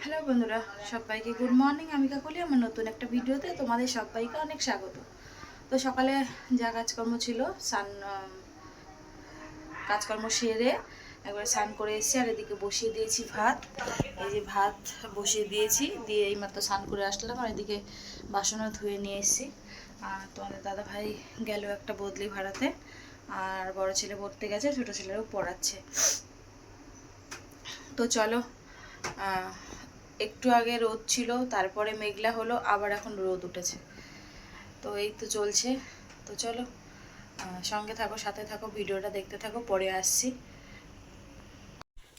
Hello বন্ধুরা, সবাইকে good morning. আমি কাকলি, আমার নতুন একটা ভিডিওতে তোমাদের সবাইকে অনেক স্বাগত। তো সকালে যা কাজকর্ম ছিল কাজকর্ম সেরে একবার স্নান করে এসেছি, আর এদিকে বসিয়ে দিয়েছি ভাত। এই যে ভাত বসিয়ে দিয়েছি, দিয়ে এইমাত্র স্নান করে আসলাম, আর এদিকে বাসনও ধুয়ে নিয়ে এসেছি। আর তোমাদের দাদা ভাই গেল একটা বদলি ভাড়াতে, আর বড় ছেলে পড়তে গেছে, ছোটো ছেলেরও পড়াচ্ছে। তো চলো, একটু আগে রোদ ছিল, তারপরে মেঘলা হলো, আবার এখন রোদ উঠেছে। তো এই তো চলছে। তো চলো, সঙ্গে থাকো, সাথে থাকো, ভিডিওটা দেখতে থাকো, পরে আসছি।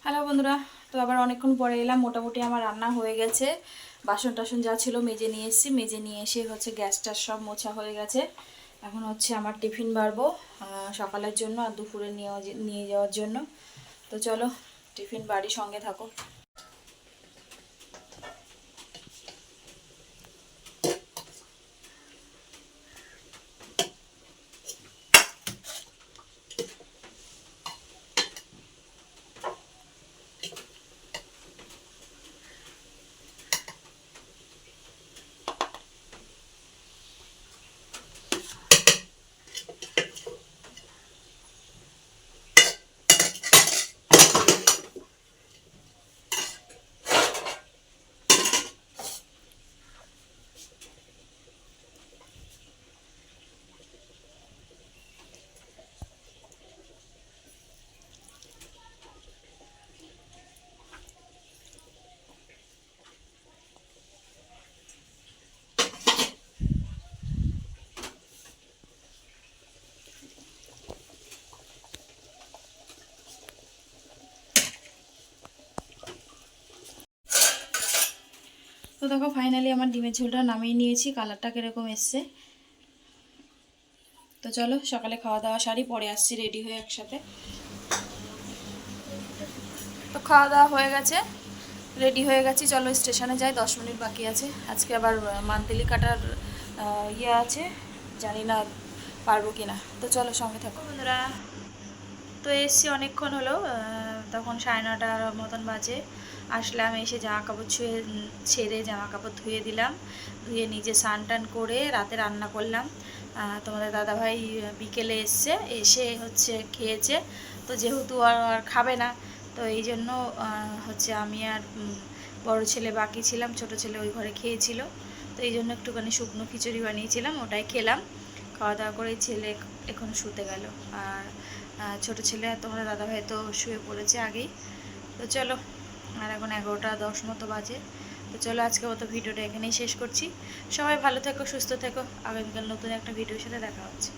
হ্যালো বন্ধুরা, তো আবার অনেকক্ষণ পরে এলাম। মোটামুটি আমার রান্না হয়ে গেছে, বাসন টাসন যা ছিল মেজে নিয়ে এসেছি। মেজে নিয়ে এসে হচ্ছে গ্যাসটা সব মোছা হয়ে গেছে। এখন হচ্ছে আমার টিফিন বাড়বো সকালের জন্য আর দুপুরে নিয়ে যাওয়ার জন্য। তো চলো টিফিন বাড়ি, সঙ্গে থাকো। তো দেখো, ফাইনালি আমার ডিমের ঝোলটা নামিয়ে নিয়েছি। কালারটা কীরকম এসছে। তো চলো সকালে খাওয়া দাওয়া সারি, পরে আসছি রেডি হয়ে একসাথে। তো খাওয়া দাওয়া হয়ে গেছে, রেডি হয়ে গেছি। চলো স্টেশনে যাই, 10 মিনিট বাকি আছে। আজকে আবার মান্থলি কাটার আছে, জানি না পারবো কি না। তো চলো সঙ্গে থাকো বন্ধুরা। তো এসছি অনেকক্ষণ হলো, তখন 9:30টার মতন বাজে। আসলাম, এসে জামা কাপড় ছেড়ে জামা কাপড় ধুয়ে দিলাম। ধুয়ে নিজে স্নান টান করে রাতে রান্না করলাম। তোমাদের দাদাভাই বিকেলে এসে হচ্ছে খেয়েছে। তো যেহেতু আর খাবে না, তো এই জন্য হচ্ছে আমি আর বড় ছেলে বাকি ছিলাম, ছোট ছেলে ওই ঘরে খেয়েছিল। তো এই জন্য একটুখানি শুকনো খিচুড়ি বানিয়েছিলাম, ওটাই খেলাম। খাওয়া দাওয়া করে ছেলে এখন শুতে গেল, আর ছোট ছেলে আর তোমাদের দাদাভাই তো শুয়ে পড়েছে আগেই। তো চলো, আর এখন 11:10 মতো বাজে। তো চলো আজকে মতো ভিডিওটা এখানেই শেষ করছি। সবাই ভালো থেকো, সুস্থ থেকো। আগামীকাল নতুন একটা ভিডিওর সাথে দেখা হচ্ছে।